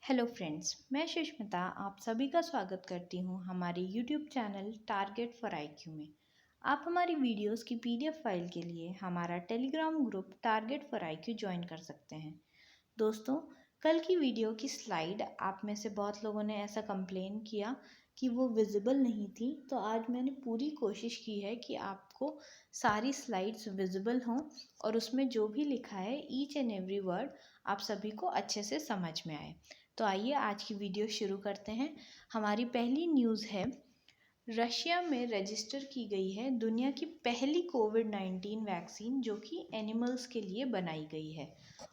Hello friends, मैं सुष्मिता आप सभी का स्वागत करती हूँ हमारे YouTube channel target for IQ में। आप हमारी वीडियोस की पीडीएफ फाइल के लिए हमारा Telegram group target for IQ join कर सकते हैं। दोस्तों, कल की वीडियो की स्लाइड आप में से बहुत लोगों ने ऐसा कंप्लेन किया कि वो विजिबल नहीं थी, तो आज मैंने पूरी कोशिश की है कि आपको सारी स्लाइड्स विजिबल हों और उसमें जो भी लिखा है ईच एंड एवरी वर्ड आप सभी को अच्छे से समझ में आए। तो आइए आज की वीडियो शुरू करते हैं। हमारी पहली न्यूज़ है, रशिया में रजिस्टर की गई है दुनिया की पहली कोविड-19 वैक्सीन जो कि एनिमल्स के लिए बनाई गई है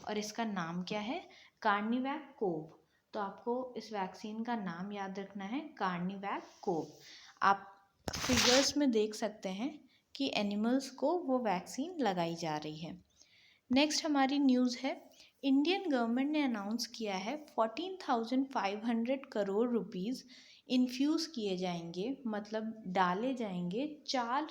और इसका नाम क्या है? कार्निवैक कोव। तो आपको इस वैक्सीन का नाम याद रखना है, कार्निवैक कोव। आप फिगर्स में देख सकते हैं कि एनिमल्स को वो वैक्सीन लगाई जा रही है। नेक्स्ट हमारी न्यूज़ है, इंडियन गवर्नमेंट ने अनाउंस किया है 14,500 करोड़ रुपीज़ इन्फ्यूज़ किए जाएंगे, मतलब डाले जाएंगे 4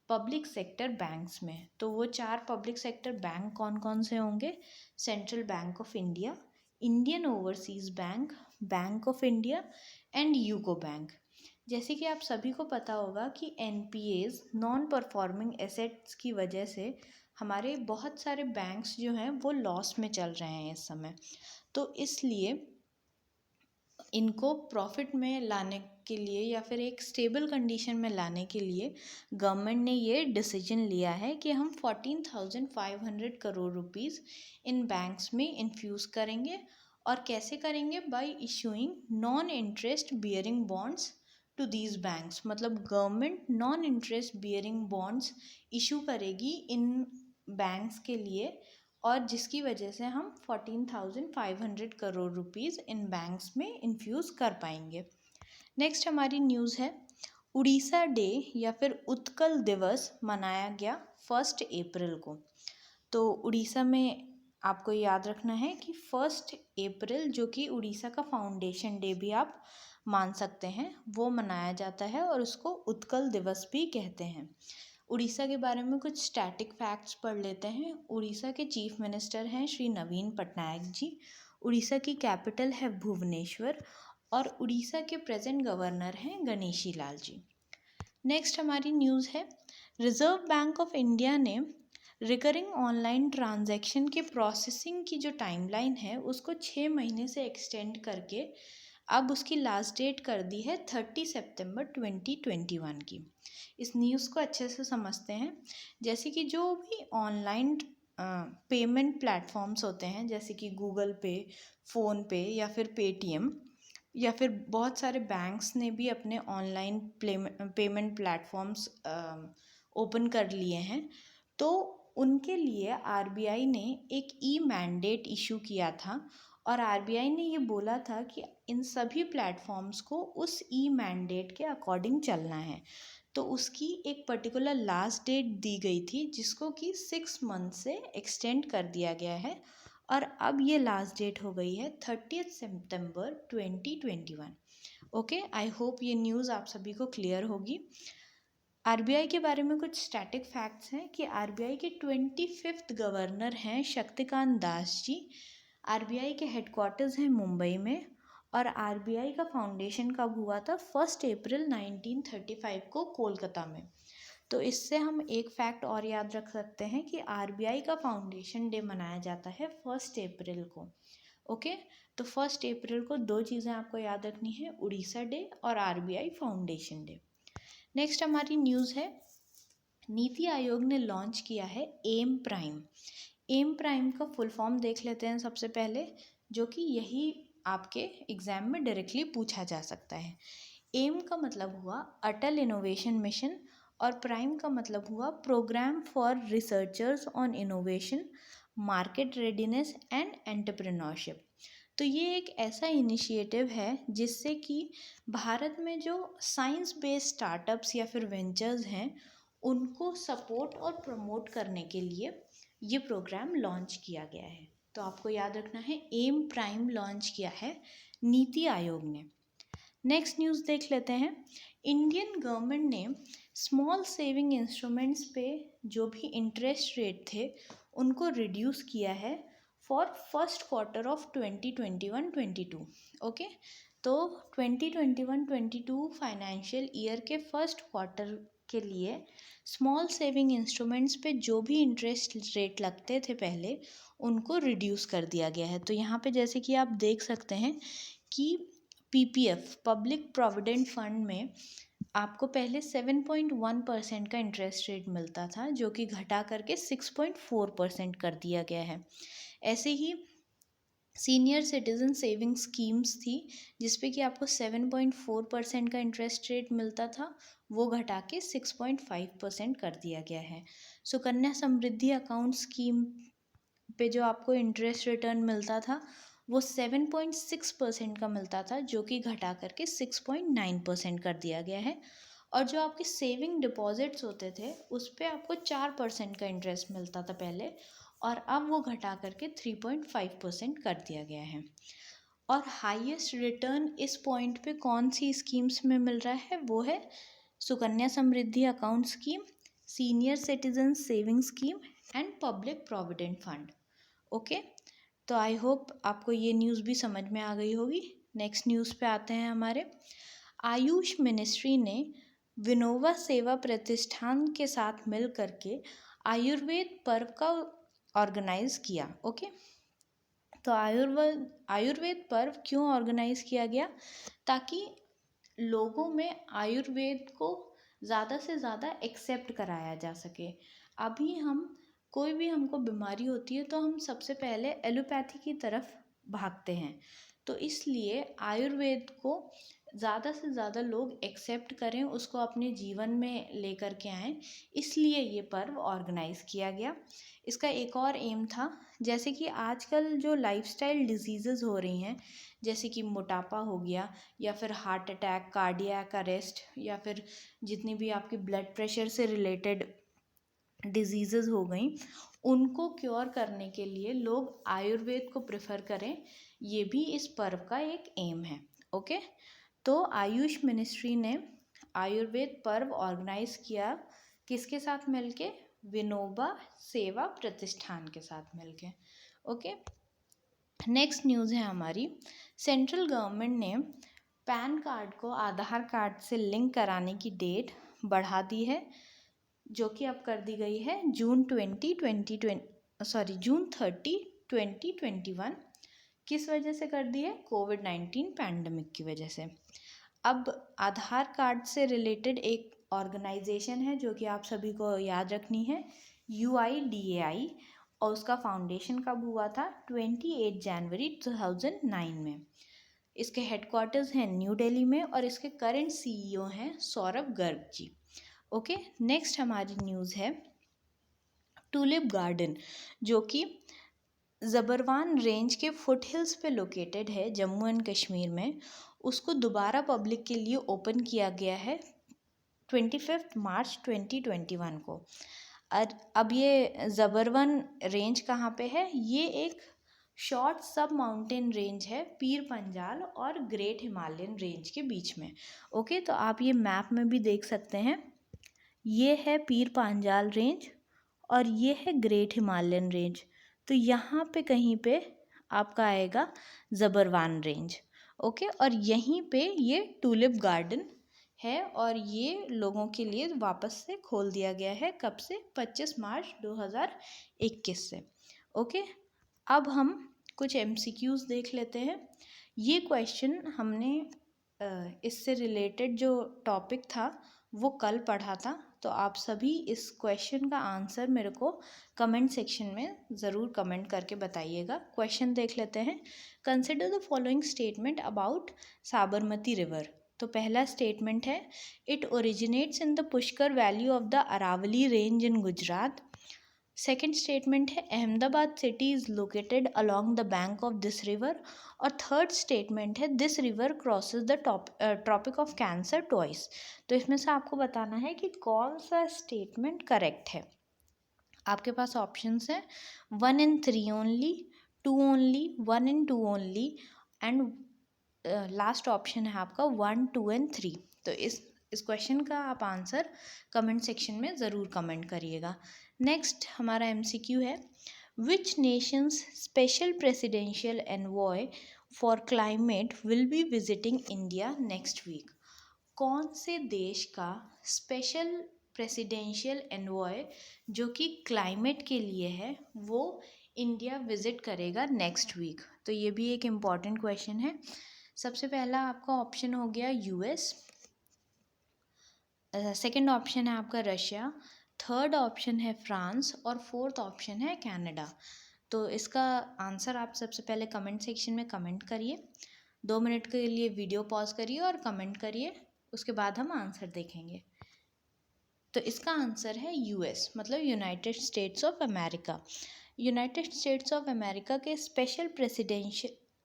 पब्लिक सेक्टर बैंक्स में। तो वो 4 पब्लिक सेक्टर बैंक कौन कौन से होंगे? Central bank of India, Indian overseas bank, bank of India and UCO bank. जैसे कि आप सभी को पता होगा कि एनपीएज नॉन परफॉर्मिंग एसेट्स की वजह से हमारे बहुत सारे बैंक्स जो हैं वो लॉस में चल रहे हैं इस समय। तो इसलिए इनको प्रॉफिट में लाने के लिए या फिर एक स्टेबल कंडीशन में लाने के लिए गवर्नमेंट ने ये डिसीजन लिया है कि हम 14,500 करोड़ रुपीस इन बैंक्स में इन्फ्यूज़ करेंगे। और कैसे करेंगे? By issuing non interest bearing bonds to these banks. मतलब government non interest bearing bonds issue करेगी इन बैंक्स के लिए, और जिसकी वजह से हम 14,500 करोड़ रुपीज़ इन बैंक्स में इन्फ्यूज़ कर पाएंगे। नेक्स्ट हमारी न्यूज़ है, उड़ीसा डे या फिर उत्कल दिवस मनाया गया 1 अप्रैल को। तो उड़ीसा में आपको याद रखना है कि 1 अप्रैल, जो कि उड़ीसा का फाउंडेशन डे भी आप मान सकते हैं, वो मनाया जाता है और उसको उत्कल दिवस भी कहते हैं। उड़ीसा के बारे में कुछ स्टैटिक फैक्ट्स पढ़ लेते हैं। उड़ीसा के चीफ मिनिस्टर हैं श्री नवीन पटनायक जी। उड़ीसा की कैपिटल है भुवनेश्वर और उड़ीसा के प्रेजेंट गवर्नर हैं गणेशी लाल जी। नेक्स्ट हमारी न्यूज़ है, रिजर्व बैंक ऑफ इंडिया ने रिकरिंग ऑनलाइन ट्रांजैक्शन के प्रोसेसिंग की जो टाइमलाइन है उसको 6 महीने से एक्सटेंड करके अब उसकी लास्ट डेट कर दी है 30 सितंबर 2021 की। इस न्यूज़ को अच्छे से समझते हैं। जैसे कि जो भी ऑनलाइन पेमेंट प्लेटफॉर्म्स होते हैं, जैसे कि गूगल पे, फ़ोनपे या फिर पेटीएम, या फिर बहुत सारे बैंक्स ने भी अपने ऑनलाइन पेमेंट प्लेटफॉर्म्स ओपन कर लिए हैं। तो उनके लिए आरबीआई ने एक ई मैंडेट इशू किया था और आरबीआई ने ये बोला था कि इन सभी प्लेटफॉर्म्स को उस ई मैंडेट के अकॉर्डिंग चलना है। तो उसकी एक पर्टिकुलर लास्ट डेट दी गई थी जिसको कि 6 मंथ से एक्सटेंड कर दिया गया है और अब ये लास्ट डेट हो गई है 30 सितंबर 2021। ओके, आई होप ये न्यूज़ आप सभी को क्लियर होगी। आरबीआई के बारे में कुछ स्टैटिक फैक्ट्स हैं कि आरबीआई के 25th गवर्नर हैं शक्तिकांत दास जी। आरबीआई के हेडक्वार्टर्स हैं मुंबई में और आरबीआई का फाउंडेशन कब हुआ था? 1 अप्रैल 1935 को कोलकाता में। तो इससे हम एक फैक्ट और याद रख सकते हैं कि आरबीआई का फाउंडेशन डे मनाया जाता है 1 अप्रैल को। ओके, तो 1 अप्रैल को 2 चीज़ें आपको याद रखनी है, उड़ीसा डे और आरबीआई फाउंडेशन डे। नेक्स्ट हमारी न्यूज़ है, नीति आयोग ने लॉन्च किया है एम प्राइम। एम प्राइम का फुल फॉर्म देख लेते हैं सबसे पहले, जो कि यही आपके एग्जाम में डायरेक्टली पूछा जा सकता है। एम का मतलब हुआ अटल इनोवेशन मिशन और प्राइम का मतलब हुआ program for researchers on innovation, market readiness and entrepreneurship. तो ये एक ऐसा इनिशिएटिव है जिससे कि भारत में जो साइंस बेस्ड स्टार्टअप्स या फिर वेंचर्स हैं उनको सपोर्ट और प्रमोट करने के लिए ये प्रोग्राम लॉन्च किया गया है। तो आपको याद रखना है, एम प्राइम लॉन्च किया है नीति आयोग ने। नेक्स्ट न्यूज़ देख लेते हैं, इंडियन गवर्नमेंट ने स्मॉल सेविंग इंस्ट्रूमेंट्स पे जो भी इंटरेस्ट रेट थे उनको रिड्यूस किया है for first quarter of 2021-22। Okay, तो 2021-22 फाइनेंशियल ईयर के फर्स्ट क्वार्टर के लिए स्मॉल सेविंग इंस्ट्रूमेंट्स पे जो भी इंटरेस्ट रेट लगते थे पहले, उनको रिड्यूस कर दिया गया है। तो यहाँ पे जैसे कि आप देख सकते हैं कि पीपीएफ पब्लिक प्रोविडेंट फंड में आपको पहले 7.1% का इंटरेस्ट रेट मिलता था, जो कि घटा करके 6.4% कर दिया गया है। ऐसे ही सीनियर सिटीजन सेविंग स्कीम्स थी, जिसपे कि आपको 7.4% का इंटरेस्ट रेट मिलता था, वो घटा के 6.5% कर दिया गया है। सुकन्या समृद्धि अकाउंट स्कीम पे जो आपको इंटरेस्ट रिटर्न मिलता था, वो 7.6% का मिलता था, जो कि घटा करके 6.9% कर दिया गया है। और जो आपके सेविंग डिपॉजिट्स होते थे, उस पर आपको 4% का इंटरेस्ट मिलता था पहले, और अब वो घटा करके 3.5% कर दिया गया है। और हाईएस्ट रिटर्न इस पॉइंट पे कौन सी स्कीम्स में मिल रहा है, वो है Sukanya Samriddhi account scheme, senior citizen saving scheme and public provident fund. Okay, तो आई होप आपको ये न्यूज़ भी समझ में आ गई होगी। नेक्स्ट न्यूज़ पे आते हैं हमारे। आयुष मिनिस्ट्री ने विनोवा सेवा प्रतिष्ठान के साथ मिल करके आयुर्वेद पर्व का ऑर्गेनाइज किया। ओके, तो आयुर्वेद पर्व क्यों ऑर्गेनाइज किया गया? ताकि लोगों में आयुर्वेद को ज़्यादा से ज़्यादा एक्सेप्ट कराया जा सके। अभी हम कोई भी हमको बीमारी होती है तो हम सबसे पहले एलोपैथी की तरफ भागते हैं, तो इसलिए आयुर्वेद को ज़्यादा से ज़्यादा लोग एक्सेप्ट करें, उसको अपने जीवन में लेकर के आएँ, इसलिए ये पर्व ऑर्गेनाइज किया गया। इसका एक और एम था, जैसे कि आजकल जो लाइफस्टाइल डिजीज़ेस हो रही हैं, जैसे कि मोटापा हो गया, या फिर हार्ट अटैक, कार्डियक अरेस्ट, या फिर जितनी भी आपकी ब्लड प्रेशर से रिलेटेड डिजीज़ेस हो गई, उनको क्योर करने के लिए लोग आयुर्वेद को प्रेफर करें, ये भी इस पर्व का एक एम है। ओके, तो आयुष मिनिस्ट्री ने आयुर्वेद पर्व ऑर्गेनाइज किया किसके साथ मिलके? विनोबा सेवा प्रतिष्ठान के साथ मिलके। ओके, नेक्स्ट न्यूज़ है हमारी। सेंट्रल गवर्नमेंट ने पैन कार्ड को आधार कार्ड से लिंक कराने की डेट बढ़ा दी है, जो कि अब कर दी गई है जून 30, 2021। किस वजह से कर दी है? कोविड-19 पैंडमिक की वजह से। अब आधार कार्ड से रिलेटेड एक ऑर्गेनाइजेशन है जो कि आप सभी को याद रखनी है, UIDAI, और उसका फाउंडेशन कब हुआ था? 28 जनवरी 2009 में। इसके हेडक्वार्टर्स हैं न्यू दिल्ली में, और इसके करंट CEO हैं सौरभ गर्ग जी। ओके, नेक्स्ट हमारी न्यूज़ है टूलिप गार्डन, जो कि ज़बरवान रेंज के फुट हिल्स पे लोकेटेड है जम्मू एंड कश्मीर में। उसको दोबारा पब्लिक के लिए ओपन किया गया है 25 मार्च 2021 को। अब ये ज़बरवन रेंज कहाँ पे है? ये एक शॉर्ट सब माउंटेन रेंज है पीर पंजाल और ग्रेट हिमालयन रेंज के बीच में। ओके, तो आप ये मैप में भी देख सकते हैं, ये है पीर पंजाल रेंज और ये है ग्रेट हिमालयन रेंज। तो यहाँ पे कहीं पे आपका आएगा ज़बरवान रेंज। ओके, और यहीं पे ये टूलिप गार्डन है, और ये लोगों के लिए वापस से खोल दिया गया है। कब से? 25 मार्च 2021 से। ओके, अब हम कुछ MCQs देख लेते हैं। ये क्वेश्चन हमने इससे रिलेटेड जो टॉपिक था वो कल पढ़ा था, तो आप सभी इस क्वेश्चन का आंसर मेरे को कमेंट सेक्शन में ज़रूर कमेंट करके बताइएगा। क्वेश्चन देख लेते हैं। Consider the following statement about Sabarmati river. तो पहला स्टेटमेंट है, it originates in the Pushkar valley of the Aravalli range in Gujarat. Second statement है, Ahmedabad city is located along the bank of this river. और थर्ड स्टेटमेंट है, this river crosses the tropic of cancer twice. तो इसमें से आपको बताना है कि कौन सा स्टेटमेंट करेक्ट है। आपके पास ऑप्शंस हैं 1 and 3 only, 2 only, 1 and 2 only, and last option है आपका 1, 2 and 3। तो इस क्वेश्चन का आप आंसर कमेंट सेक्शन में ज़रूर कमेंट करिएगा। नेक्स्ट हमारा MCQ है, Which nation's special presidential envoy for climate will be visiting India next week? कौन से देश का स्पेशल प्रेसिडेंशियल एनवॉय जो कि क्लाइमेट के लिए है वो इंडिया विजिट करेगा नेक्स्ट वीक? तो ये भी एक इम्पॉर्टेंट क्वेश्चन है। सबसे पहला आपका ऑप्शन हो गया यूएस, सेकंड ऑप्शन है आपका रशिया, थर्ड ऑप्शन है फ्रांस और फोर्थ ऑप्शन है कनाडा। तो इसका आंसर आप सबसे पहले कमेंट सेक्शन में कमेंट करिए, 2 मिनट के लिए वीडियो पॉज करिए और कमेंट करिए, उसके बाद हम आंसर देखेंगे। तो इसका आंसर है यूएस, मतलब united states of America. United states of America के special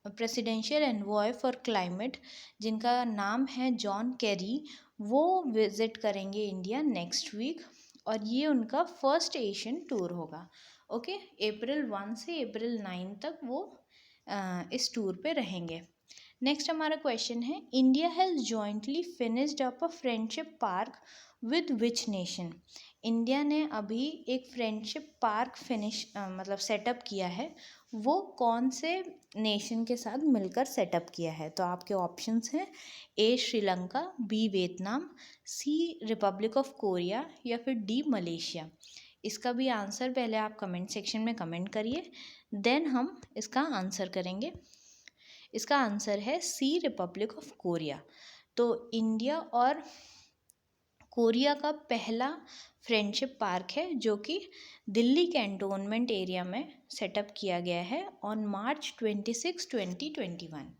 presidential envoy for climate, जिनका नाम है जॉन कैरी, वो विज़िट करेंगे इंडिया नेक्स्ट वीक और ये उनका फर्स्ट एशियन टूर होगा। ओके, अप्रैल 1 से अप्रैल 9 तक वो इस टूर पे रहेंगे। नेक्स्ट हमारा क्वेश्चन है, India has jointly finished up a friendship park with which nation? India ने अभी एक फ्रेंडशिप पार्क मतलब सेटअप किया है, वो कौन से नेशन के साथ मिलकर सेटअप किया है? तो आपके ऑप्शंस हैं A Sri Lanka, B Vietnam, C Republic of Korea या फिर डी मलेशिया। इसका भी आंसर पहले आप कमेंट सेक्शन में कमेंट करिए, देन हम इसका आंसर करेंगे। इसका आंसर है सी रिपब्लिक ऑफ कोरिया। तो इंडिया और कोरिया का पहला फ्रेंडशिप पार्क है जो कि दिल्ली कैंटोनमेंट एरिया में सेटअप किया गया है ऑन मार्च 26, 2021।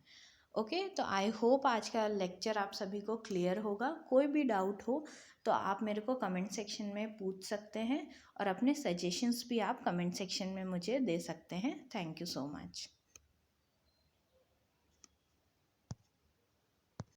ओके, तो आई होप आज का लेक्चर आप सभी को क्लियर होगा। कोई भी डाउट हो तो आप मेरे को कमेंट सेक्शन में पूछ सकते हैं और अपने सजेशंस भी आप कमेंट सेक्शन में मुझे दे सकते हैं। Thank you so much.